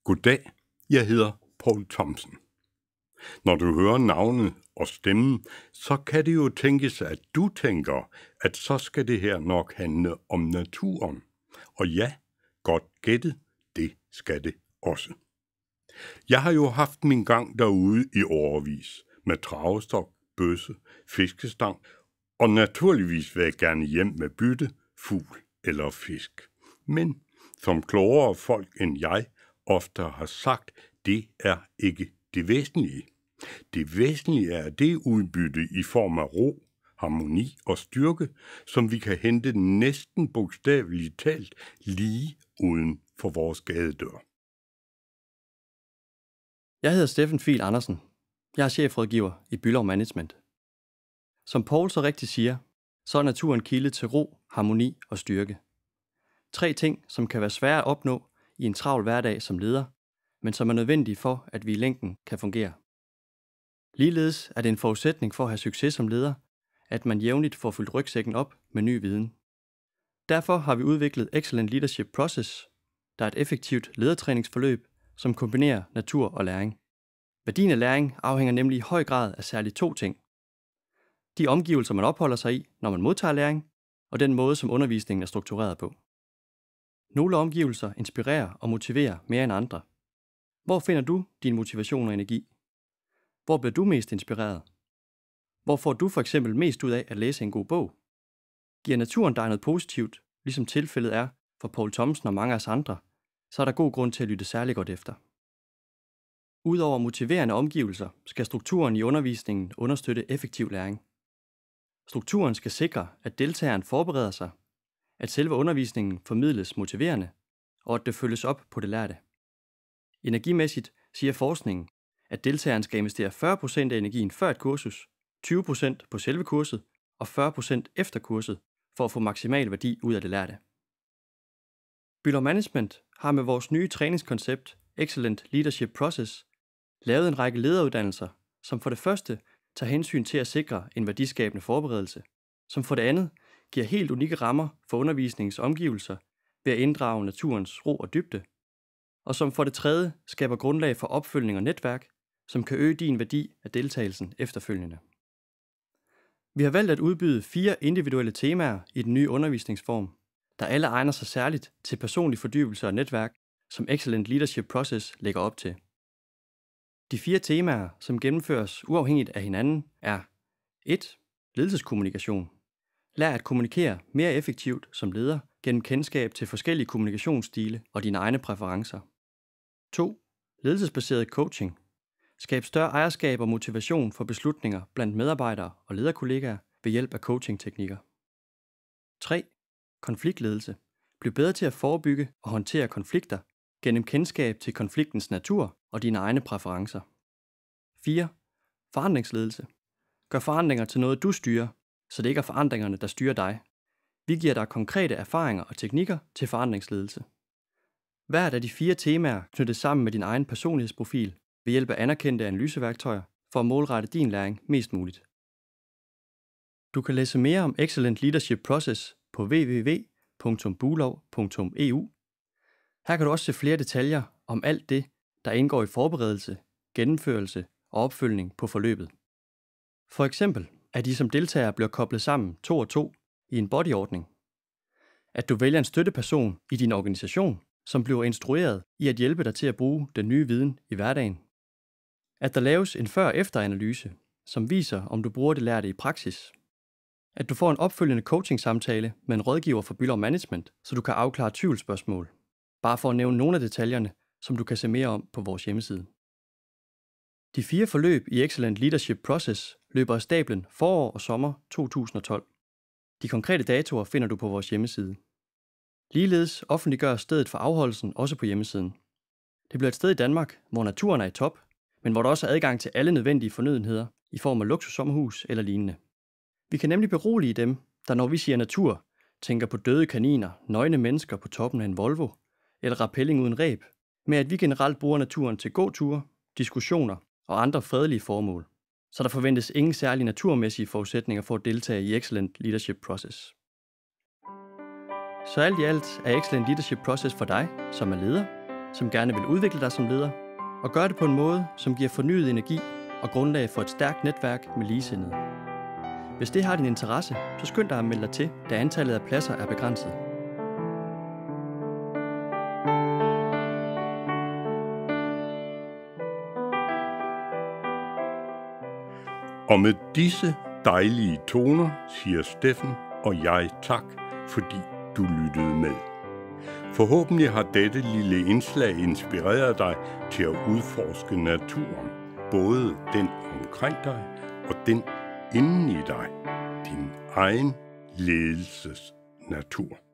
Goddag, jeg hedder Poul Thomsen. Når du hører navnet og stemmen, så kan det jo tænkes, at du tænker, at så skal det her nok handle om naturen. Og ja, godt gættet, det skal det også. Jeg har jo haft min gang derude i årevis med travestok, bøsse, fiskestang, og naturligvis vil jeg gerne hjem med bytte, fugl eller fisk. Men som klogere folk end jeg ofte har sagt, det er ikke det væsentlige. Det væsentlige er det udbytte i form af ro, harmoni og styrke, som vi kan hente næsten bogstaveligt talt lige uden for vores gadedør. Jeg hedder Steffen Fiel Andersen. Jeg er chefrådgiver i Bülow Management. Som Poul så rigtigt siger, så er naturen kilde til ro, harmoni og styrke. 3 ting, som kan være svære at opnå i en travl hverdag som leder, men som er nødvendige for, at vi i længden kan fungere. Ligeledes er det en forudsætning for at have succes som leder, at man jævnligt får fyldt rygsækken op med ny viden. Derfor har vi udviklet Excellent Leadership Process, der er et effektivt ledertræningsforløb, som kombinerer natur og læring. Værdien af læring afhænger nemlig i høj grad af særligt 2 ting. De omgivelser, man opholder sig i, når man modtager læring, og den måde, som undervisningen er struktureret på. Nogle omgivelser inspirerer og motiverer mere end andre. Hvor finder du din motivation og energi? Hvor bliver du mest inspireret? Hvor får du for eksempel mest ud af at læse en god bog? Giver naturen dig noget positivt, ligesom tilfældet er for Poul Thomsen og mange af os andre, så er der god grund til at lytte særlig godt efter. Udover motiverende omgivelser, skal strukturen i undervisningen understøtte effektiv læring. Strukturen skal sikre, at deltageren forbereder sig, at selve undervisningen formidles motiverende, og at det følges op på det lærte. Energimæssigt siger forskningen, at deltageren skal investere 40% af energien før et kursus, 20% på selve kurset og 40% efter kurset for at få maksimal værdi ud af det lærte. Bülow Management har med vores nye træningskoncept Excellent Leadership Process lavet en række lederuddannelser, som for det første tager hensyn til at sikre en værdiskabende forberedelse, som for det andet giver helt unikke rammer for undervisningens omgivelser ved at inddrage naturens ro og dybde, og som for det tredje skaber grundlag for opfølgning og netværk, som kan øge din værdi af deltagelsen efterfølgende. Vi har valgt at udbyde 4 individuelle temaer i den nye undervisningsform, der alle egner sig særligt til personlig fordybelse og netværk, som Excellent Leadership Process lægger op til. De 4 temaer, som gennemføres uafhængigt af hinanden, er 1. Ledelseskommunikation. Lær at kommunikere mere effektivt som leder gennem kendskab til forskellige kommunikationsstile og dine egne præferencer. 2. Ledelsesbaseret coaching. Skab større ejerskab og motivation for beslutninger blandt medarbejdere og lederkollegaer ved hjælp af coachingteknikker. 3. Konfliktledelse. Bliv bedre til at forebygge og håndtere konflikter gennem kendskab til konfliktens natur og dine egne præferencer. 4. Forandringsledelse. Gør forandringer til noget, du styrer, så det ikke er forandringerne, der styrer dig. Vi giver dig konkrete erfaringer og teknikker til forandringsledelse. Hvert af de 4 temaer knyttes sammen med din egen personlighedsprofil ved hjælp af anerkendte analyseværktøjer for at målrette din læring mest muligt. Du kan læse mere om Excellent Leadership Process på www.bulow.eu. Her kan du også se flere detaljer om alt det, der indgår i forberedelse, gennemførelse og opfølgning på forløbet. For eksempel, at I som deltagere bliver koblet sammen 2 og 2 i en bodyordning. At du vælger en støtteperson i din organisation, som bliver instrueret i at hjælpe dig til at bruge den nye viden i hverdagen. At der laves en før-efter-analyse, som viser, om du bruger det lærte i praksis. At du får en opfølgende coaching-samtale med en rådgiver fra Bülow Management, så du kan afklare tvivlsspørgsmål. Bare for at nævne nogle af detaljerne, som du kan se mere om på vores hjemmeside. De 4 forløb i Excellent Leadership Process løber af stablen forår og sommer 2012. De konkrete datoer finder du på vores hjemmeside. Ligeledes offentliggør stedet for afholdelsen også på hjemmesiden. Det bliver et sted i Danmark, hvor naturen er i top, men hvor der også er adgang til alle nødvendige fornødenheder i form af luksussommerhus eller lignende. Vi kan nemlig berolige dem, der når vi siger natur, tænker på døde kaniner, nøgne mennesker på toppen af en Volvo eller rappelling uden reb, med at vi generelt bruger naturen til gåture, diskussioner og andre fredelige formål. Så der forventes ingen særlige naturmæssige forudsætninger for at deltage i Excellent Leadership Process. Så alt i alt er Excellent Leadership Process for dig, som er leder, som gerne vil udvikle dig som leder, og gør det på en måde, som giver fornyet energi og grundlag for et stærkt netværk med ligesindede. Hvis det har din interesse, så skynd dig at melde dig til, da antallet af pladser er begrænset. Og med disse dejlige toner siger Steffen og jeg tak, fordi du lyttede med. Forhåbentlig har dette lille indslag inspireret dig til at udforske naturen, både den omkring dig og den inden i dig, din egen ledelsesnatur.